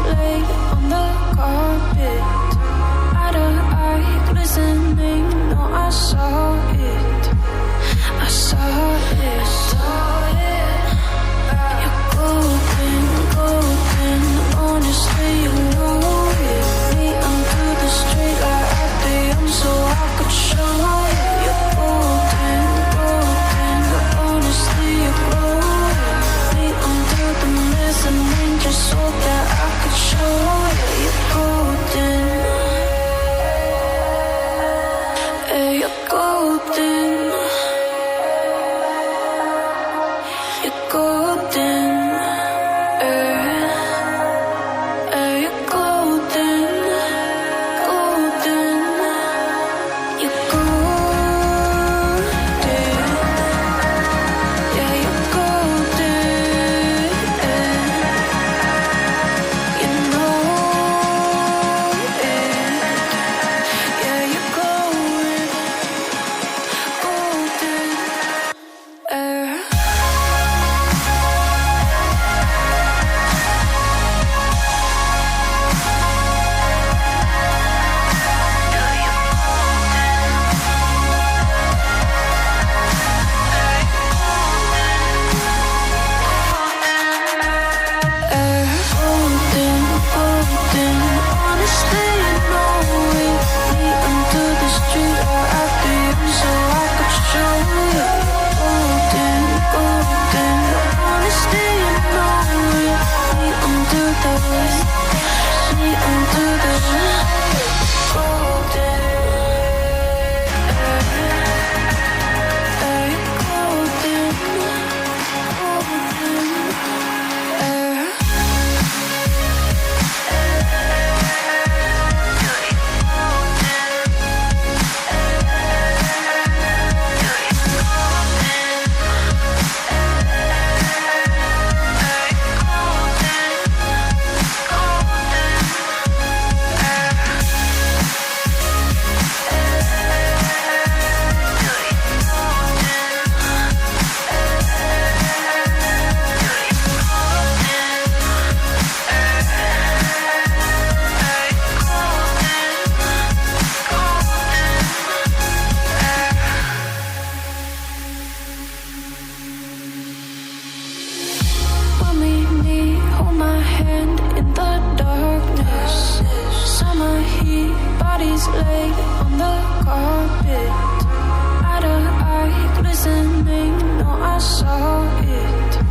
lay on the carpet. Eye to eye, glistening. No, I saw it. I saw it. You're golden, golden. Honestly, you know it. Me under the street light at the end, so I could show you. You're golden, golden. Honestly, you're glowing. Me under the mezzanine, just so that I could show you. You're golden. Hey, you're golden. You're golden. You're golden. Golden. You're golden. Yeah, you're golden. You know it. Yeah, you're glowing. Golden. Golden, golden. Honestly, you know it. Me under the street or at the end, so I could show you. Golden, golden. Honestly, you know it. Me under the golden. When we meet, hold my hand in the darkness. Summer heat, bodies lay on the carpet. Eye to eye, glistening. No, I saw it.